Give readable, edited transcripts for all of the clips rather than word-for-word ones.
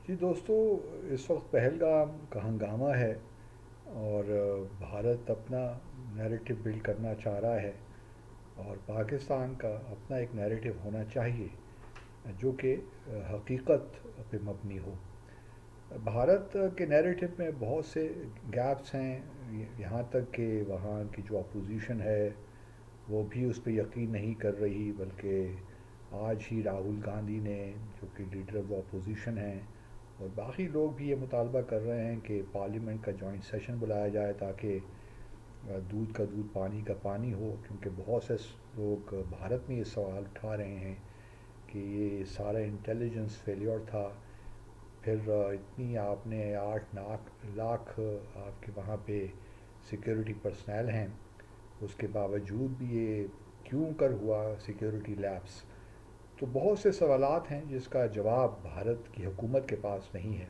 جی دوستو، اس وقت پہلگام کا ہنگامہ ہے اور بھارت اپنا نیریٹو بلڈ کرنا چاہ رہا ہے اور پاکستان کا اپنا ایک نیریٹو ہونا چاہیے جو کہ حقیقت پہ مبنی ہو۔ بھارت کے نیریٹو میں بہت سے گیپس ہیں، یہاں تک کہ وہاں کی جو اپوزیشن ہے وہ بھی اس پہ یقین نہیں کر رہی، بلکہ آج ہی راہل گاندھی نے، جو کہ لیڈر آف اپوزیشن ہیں، اور باقی لوگ بھی یہ مطالبہ کر رہے ہیں کہ پارلیمنٹ کا جوائنٹ سیشن بلایا جائے تاکہ دودھ کا دودھ پانی کا پانی ہو، کیونکہ بہت سے لوگ بھارت میں یہ سوال اٹھا رہے ہیں کہ یہ سارا انٹیلیجنس فیلیور تھا۔ پھر اتنی آپ نے 8 لاکھ آپ کے وہاں پہ سیکیورٹی پرسنل ہیں، اس کے باوجود بھی یہ کیوں کر ہوا سیکیورٹی لیپس؟ تو بہت سے سوالات ہیں جس کا جواب بھارت کی حکومت کے پاس نہیں ہے۔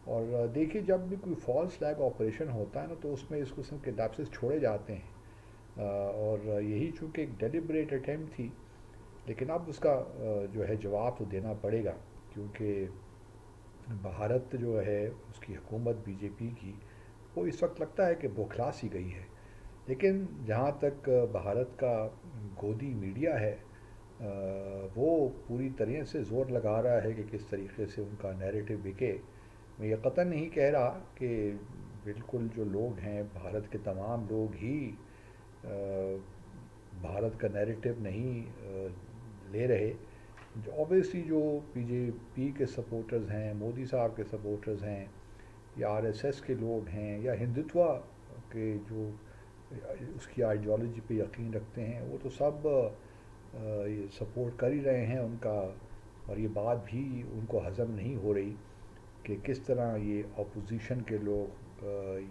اور دیکھیے، جب بھی کوئی فالس فلیگ آپریشن ہوتا ہے نا تو اس میں اس قسم کے ڈیپسز چھوڑے جاتے ہیں، اور یہی چونکہ ایک ڈیلیبریٹ اٹیمپٹ تھی، لیکن اب اس کا جو ہے جواب تو دینا پڑے گا، کیونکہ بھارت جو ہے اس کی حکومت بی جے پی کی، وہ اس وقت لگتا ہے کہ بوکھلا سی گئی ہے۔ لیکن جہاں تک بھارت کا گودی میڈیا ہے، وہ پوری طرح سے زور لگا رہا ہے کہ کس طریقے سے ان کا نیریٹو بکے۔ میں یہ قطع نہیں کہہ رہا کہ بالکل جو لوگ ہیں بھارت کے تمام لوگ ہی بھارت کا نیریٹو نہیں لے رہے۔ جو اوبیسلی جو پی جے پی کے سپورٹرز ہیں، مودی صاحب کے سپورٹرز ہیں، یا آر ایس ایس کے لوگ ہیں، یا ہندوتوا کے جو اس کی آئیڈیالوجی پہ یقین رکھتے ہیں، وہ تو سب یہ سپورٹ کر ہی رہے ہیں ان کا۔ اور یہ بات بھی ان کو ہضم نہیں ہو رہی کہ کس طرح یہ اپوزیشن کے لوگ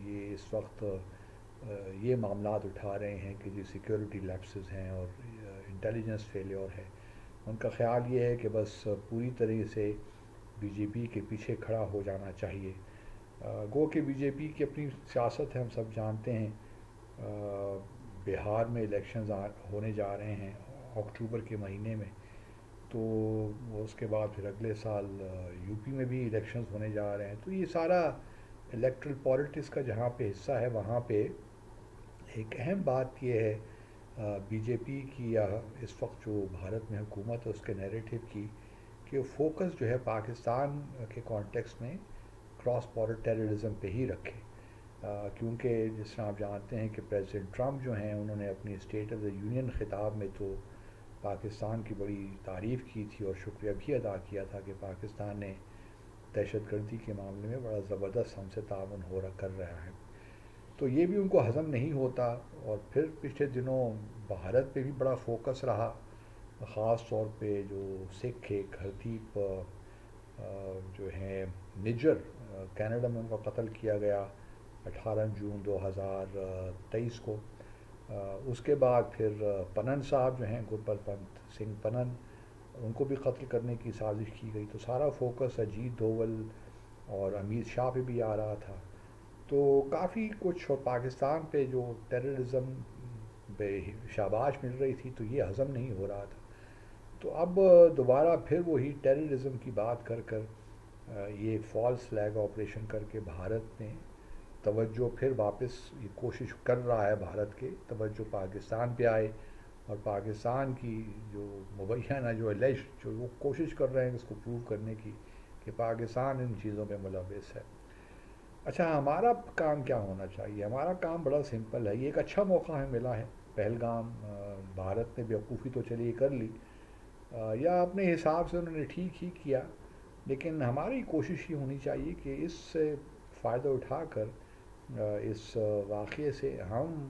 یہ اس وقت یہ معاملات اٹھا رہے ہیں کہ جو سیکیورٹی لیپسز ہیں اور انٹیلیجنس فیلیور ہے۔ ان کا خیال یہ ہے کہ بس پوری طرح سے بی جے پی کے پیچھے کھڑا ہو جانا چاہیے۔ گو کہ بی جے پی کی اپنی سیاست ہے، ہم سب جانتے ہیں۔ بہار میں الیکشنز ہونے جا رہے ہیں اکتوبر کے مہینے میں، تو اس کے بعد پھر اگلے سال یو پی میں بھی الیکشنز ہونے جا رہے ہیں، تو یہ سارا الیکٹرل پالیٹکس کا جہاں پہ حصہ ہے، وہاں پہ ایک اہم بات یہ ہے بی جے پی کی، یا اس وقت جو بھارت میں حکومت ہے اس کے نیریٹو کی، کہ فوکس جو ہے پاکستان کے کانٹیکس میں کراس بارڈر ٹیررزم پہ ہی رکھے، کیونکہ جس طرح آپ جانتے ہیں کہ پریزیڈنٹ ٹرمپ جو ہیں انہوں نے اپنی اسٹیٹ آف دا یونین خطاب میں تو پاکستان کی بڑی تعریف کی تھی اور شکریہ بھی ادا کیا تھا کہ پاکستان نے دہشت گردی کے معاملے میں بڑا زبردست ہم سے تعاون ہو رہا کر رہا ہے۔ تو یہ بھی ان کو ہضم نہیں ہوتا، اور پھر پچھلے دنوں بھارت پہ بھی بڑا فوکس رہا، خاص طور پہ جو سکھ ایک ہردیپ جو ہیں نجر، کینیڈا میں ان کا قتل کیا گیا 18 جون 2023 کو۔ اس کے بعد پھر پنن صاحب جو ہیں، گربت پنت سنگھ پنن، ان کو بھی قتل کرنے کی سازش کی گئی، تو سارا فوکس اجیت دوول اور امیت شاہ پہ بھی آ رہا تھا۔ تو کافی کچھ، اور پاکستان پہ جو ٹیررزم پہ شاباش مل رہی تھی تو یہ ہضم نہیں ہو رہا تھا۔ تو اب دوبارہ پھر وہی ٹیررزم کی بات کر کر یہ فالس فلیگ آپریشن کر کے بھارت نے توجہ پھر واپس، یہ کوشش کر رہا ہے بھارت کے توجہ پاکستان پہ آئے، اور پاکستان کی جو مبینہ جو الج جو وہ کوشش کر رہے ہیں اس کو پروو کرنے کی کہ پاکستان ان چیزوں میں ملوث ہے۔ اچھا، ہمارا کام کیا ہونا چاہیے؟ ہمارا کام بڑا سمپل ہے، یہ ایک اچھا موقع ہمیں ملا ہے پہلگام، بھارت نے بیوقوفی تو چلیے کر لی، یا اپنے حساب سے انہوں نے ٹھیک ہی کیا، لیکن ہماری کوشش یہ ہونی چاہیے کہ اس سے فائدہ اٹھا کر اس واقعے سے ہم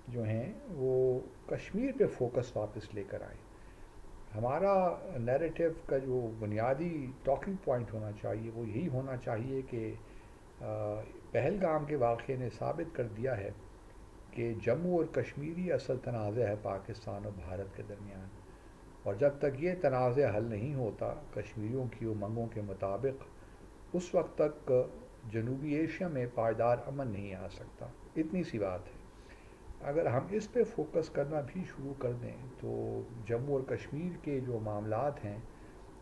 جو ہیں وہ کشمیر پہ فوکس واپس لے کر آئیں۔ ہمارا نیریٹو کا جو بنیادی ٹاکنگ پوائنٹ ہونا چاہیے وہ یہی ہونا چاہیے کہ پہلگام کے واقعے نے ثابت کر دیا ہے کہ جموں اور کشمیری اصل تنازع ہے پاکستان اور بھارت کے درمیان، اور جب تک یہ تنازع حل نہیں ہوتا کشمیریوں کی امنگوں کے مطابق، اس وقت تک جنوبی ایشیا میں پائیدار امن نہیں آ سکتا۔ اتنی سی بات ہے۔ اگر ہم اس پہ فوکس کرنا بھی شروع کر دیں تو جموں اور کشمیر کے جو معاملات ہیں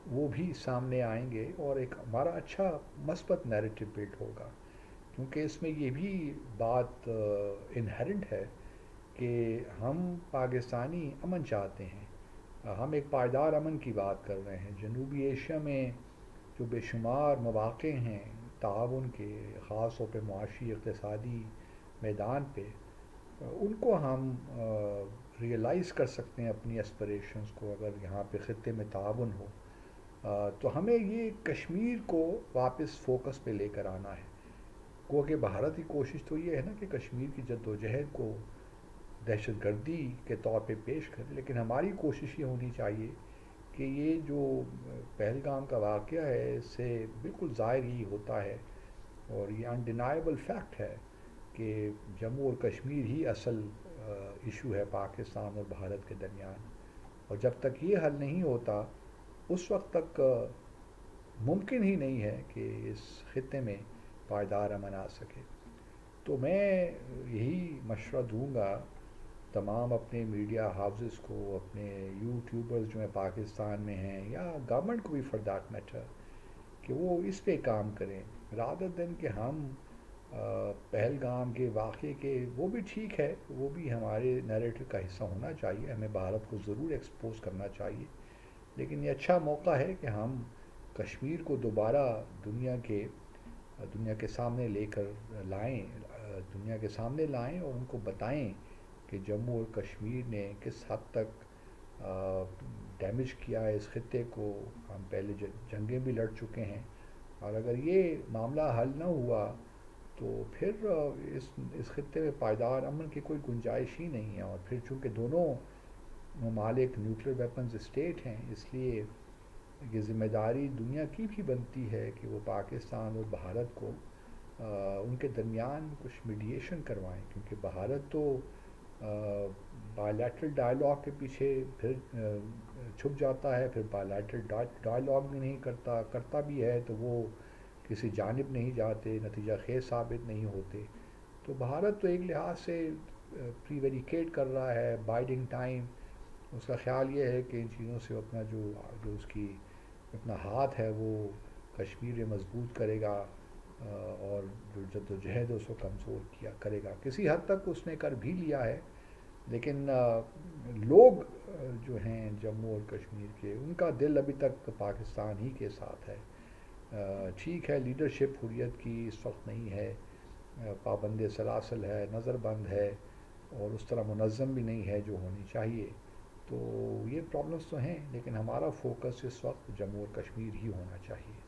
وہ بھی سامنے آئیں گے اور ایک ہمارا اچھا مثبت نیریٹو بلڈ ہوگا، کیونکہ اس میں یہ بھی بات انہرنٹ ہے کہ ہم پاکستانی امن چاہتے ہیں، ہم ایک پائیدار امن کی بات کر رہے ہیں۔ جنوبی ایشیا میں جو بے شمار مواقع ہیں تعاون کے، خاص طور پہ معاشی اقتصادی میدان پہ، ان کو ہم ریئلائز کر سکتے ہیں اپنی اسپریشنز کو، اگر یہاں پہ خطے میں تعاون ہو۔ تو ہمیں یہ کشمیر کو واپس فوکس پہ لے کر آنا ہے۔ گو کہ بھارت کی کوشش تو یہ ہے نا کہ کشمیر کی جد و جہد کو دہشت گردی کے طور پہ پیش کرے، لیکن ہماری کوشش یہ ہونی چاہیے کہ یہ جو پہلگام کا واقعہ ہے اس سے بالکل ظاہر ہی ہوتا ہے، اور یہ انڈینائبل فیکٹ ہے کہ جموں اور کشمیر ہی اصل ایشو ہے پاکستان اور بھارت کے درمیان، اور جب تک یہ حل نہیں ہوتا اس وقت تک ممکن ہی نہیں ہے کہ اس خطے میں پائیدار امن آ سکے۔ تو میں یہی مشورہ دوں گا تمام اپنے میڈیا ہاؤسز کو، اپنے یوٹیوبرز جو ہیں پاکستان میں ہیں، یا گورنمنٹ کو بھی فار دیٹ میٹر، کہ وہ اس پہ کام کریں رادر دین کہ ہم پہلگام کے واقعے کے، وہ بھی ٹھیک ہے، وہ بھی ہمارے نیریٹو کا حصہ ہونا چاہیے، ہمیں بھارت کو ضرور ایکسپوز کرنا چاہیے، لیکن یہ اچھا موقع ہے کہ ہم کشمیر کو دوبارہ دنیا کے سامنے لے کر لائیں، دنیا کے سامنے لائیں اور ان کو بتائیں کہ جموں اور کشمیر نے کس حد تک ڈیمیج کیا ہے اس خطے کو۔ ہم پہلے جنگیں بھی لڑ چکے ہیں، اور اگر یہ معاملہ حل نہ ہوا تو پھر اس خطے میں پائیدار امن کی کوئی گنجائش ہی نہیں ہے، اور پھر چونکہ دونوں ممالک نیوکلیر ویپنز اسٹیٹ ہیں، اس لیے یہ ذمہ داری دنیا کی بھی بنتی ہے کہ وہ پاکستان اور بھارت کو ان کے درمیان کچھ میڈیشن کروائیں، کیونکہ بھارت تو بائیلیٹرل ڈائلاگ کے پیچھے پھر چھپ جاتا ہے، پھر بائیلیٹرل ڈائلاگ بھی نہیں کرتا بھی ہے تو وہ کسی جانب نہیں جاتے، نتیجہ خیز ثابت نہیں ہوتے۔ تو بھارت تو ایک لحاظ سے پری ویریکیٹ کر رہا ہے، بائیڈنگ ٹائم، اس کا خیال یہ ہے کہ ان چیزوں سے اپنا جو اس کی اپنا ہاتھ ہے وہ کشمیر میں مضبوط کرے گا، اور جو جد و جہد ہے اس کو کمزور کیا کرے گا۔ کسی حد تک اس نے کر بھی لیا ہے، لیکن لوگ جو ہیں جموں اور کشمیر کے، ان کا دل ابھی تک پاکستان ہی کے ساتھ ہے۔ ٹھیک ہے، لیڈرشپ حریت کی اس وقت نہیں ہے، پابند سلاسل ہے، نظر بند ہے، اور اس طرح منظم بھی نہیں ہے جو ہونی چاہیے۔ تو یہ پرابلمس تو ہیں، لیکن ہمارا فوکس اس وقت جموں اور کشمیر ہی ہونا چاہیے۔